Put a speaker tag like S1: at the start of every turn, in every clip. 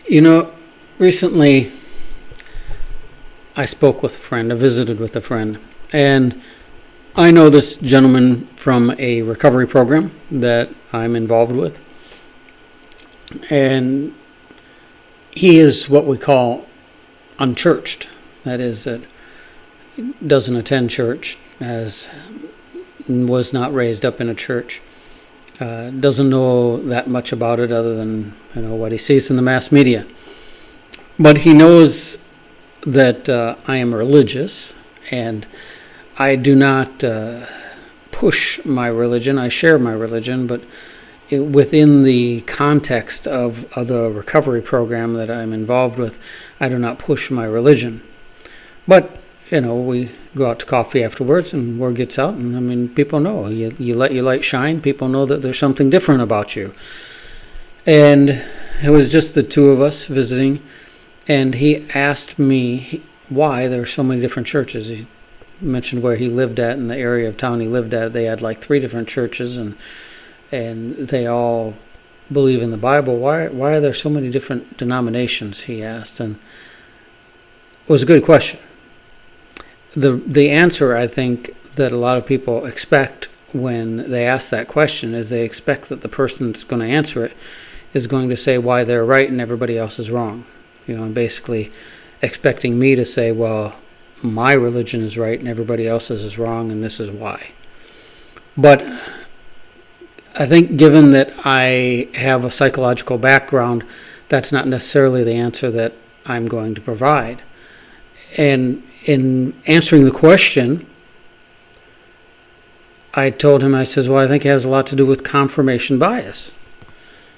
S1: You know, recently I spoke with a friend, I visited with a friend, and I know this gentleman from a recovery program that I'm involved with. And he is what we call unchurched. That is, that doesn't attend church, was not raised up in a church, doesn't know that much about it other than what he sees in the mass media. But he knows that I am religious, and I do not push my religion. I share my religion, but within the context of the recovery program that I'm involved with, I do not push my religion. But we go out to coffee afterwards, and word gets out, and people know. You let your light shine. People know that there's something different about you. And it was just the two of us visiting, and he asked me why there are so many different churches. He mentioned where he lived at, in the area of town he lived at. They had like 3 different churches, and they all believe in the Bible. Why are there so many different denominations? He asked, and it was a good question. The answer, I think, that a lot of people expect when they ask that question is they expect that the person that's going to answer it is going to say why they're right and everybody else is wrong. And basically expecting me to say, well, my religion is right and everybody else's is wrong, and this is why. But I think given that I have a psychological background, that's not necessarily the answer that I'm going to provide. And in answering the question, I told him, I says, well, I think it has a lot to do with confirmation bias.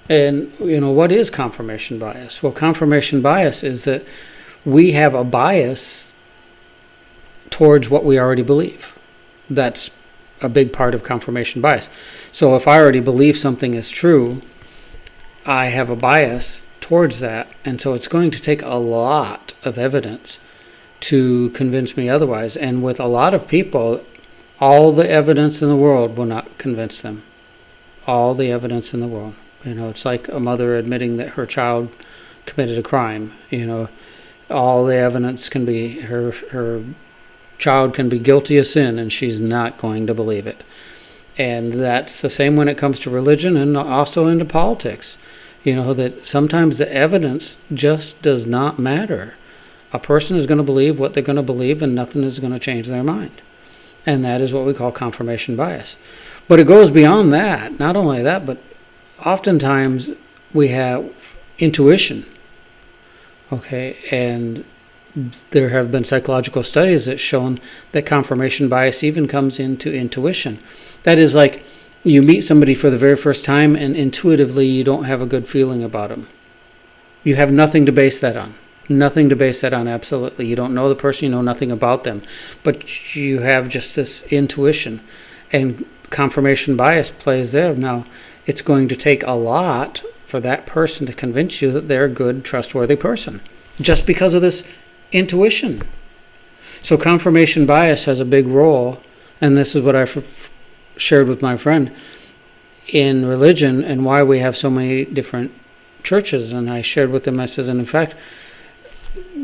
S1: And, what is confirmation bias? Well, confirmation bias is that we have a bias towards what we already believe. That's a big part of confirmation bias. So if I already believe something is true, I have a bias towards that. And so it's going to take a lot of evidence to convince me otherwise. And with a lot of people, all the evidence in the world will not convince them. All the evidence in the world. It's like a mother admitting that her child committed a crime. All the evidence can be her child can be guilty of sin, and she's not going to believe it. And that's the same when it comes to religion and also into politics. That sometimes the evidence just does not matter. A person is going to believe what they're going to believe, and nothing is going to change their mind. And that is what we call confirmation bias. But it goes beyond that. Not only that, but oftentimes we have intuition. Okay, and there have been psychological studies that shown that confirmation bias even comes into intuition. That is, like you meet somebody for the very first time and intuitively you don't have a good feeling about them. You have nothing to base that on. Nothing to base that on, absolutely. You don't know the person, you know nothing about them. But you have just this intuition. And confirmation bias plays there. Now, it's going to take a lot for that person to convince you that they're a good, trustworthy person. Just because of this intuition. So confirmation bias has a big role, and this is what I shared with my friend, in religion and why we have so many different churches. And I shared with him, I says, and in fact,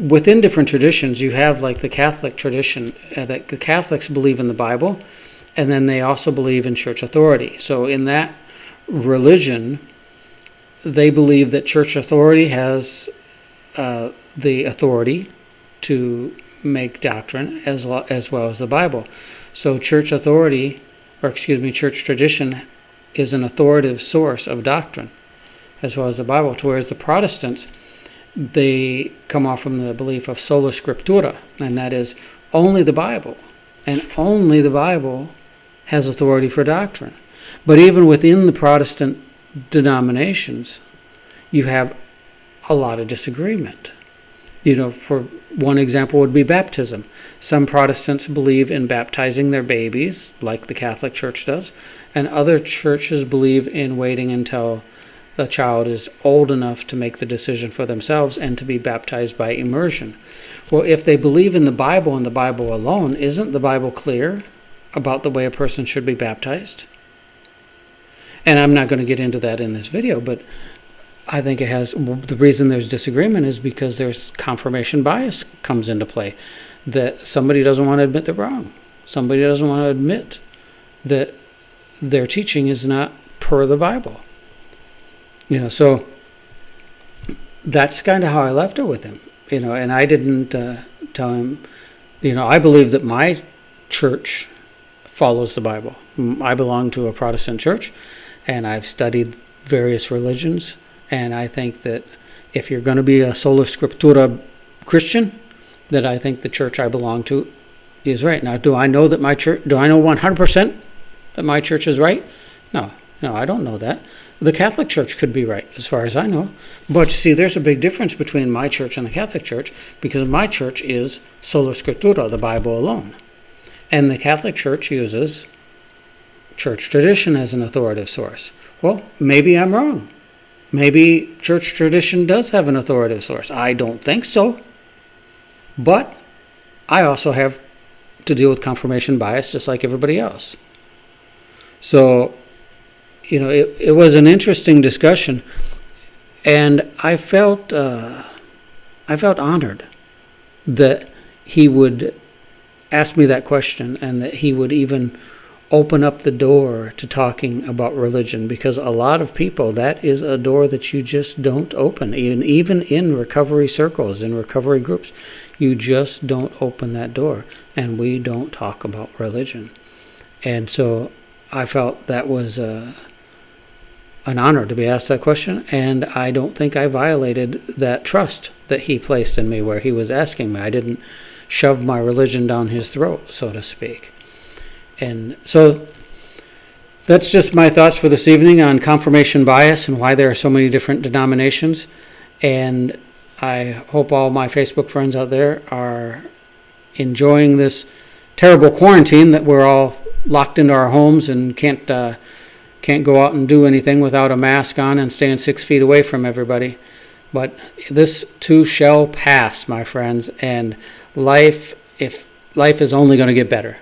S1: within different traditions, you have like the Catholic tradition, that the Catholics believe in the Bible, and then they also believe in church authority. So in that religion, they believe that church authority has the authority to make doctrine as well as the Bible. So church tradition is an authoritative source of doctrine as well as the Bible, whereas the Protestants, they come off from the belief of sola scriptura, and that is only the Bible, and only the Bible has authority for doctrine. But even within the Protestant denominations, you have a lot of disagreement. For one example would be baptism. Some Protestants believe in baptizing their babies, like the Catholic Church does, and other churches believe in waiting until the child is old enough to make the decision for themselves and to be baptized by immersion. Well, if they believe in the Bible and the Bible alone, isn't the Bible clear about the way a person should be baptized? And I'm not going to get into that in this video, but I think it has, the reason there's disagreement is because there's confirmation bias comes into play. That somebody doesn't want to admit they're wrong. Somebody doesn't want to admit that their teaching is not per the Bible. So that's kind of how I left it with him. And I didn't tell him, I believe that my church follows the Bible. I belong to a Protestant church, and I've studied various religions, and I think that if you're going to be a sola scriptura Christian, that I think the church I belong to is right. Now, do I know 100% that my church is right? No, I don't know that. The Catholic Church could be right, as far as I know. But see, there's a big difference between my church and the Catholic Church, because my church is sola scriptura, the Bible alone. And the Catholic Church uses church tradition as an authoritative source. Well, maybe I'm wrong. Maybe church tradition does have an authoritative source. I don't think so. But I also have to deal with confirmation bias just like everybody else. So, it was an interesting discussion, and I felt honored that he would ask me that question and that he would even open up the door to talking about religion, because a lot of people, that is a door that you just don't open. Even in recovery circles, in recovery groups, you just don't open that door, and we don't talk about religion. And so I felt that was an honor to be asked that question, and I don't think I violated that trust that he placed in me where he was asking me. I didn't shove my religion down his throat, so to speak. And so that's just my thoughts for this evening on confirmation bias and why there are so many different denominations. And I hope all my Facebook friends out there are enjoying this terrible quarantine that we're all locked into our homes and can't go out and do anything without a mask on and staying 6 feet away from everybody. But this too shall pass, my friends, and life is only going to get better.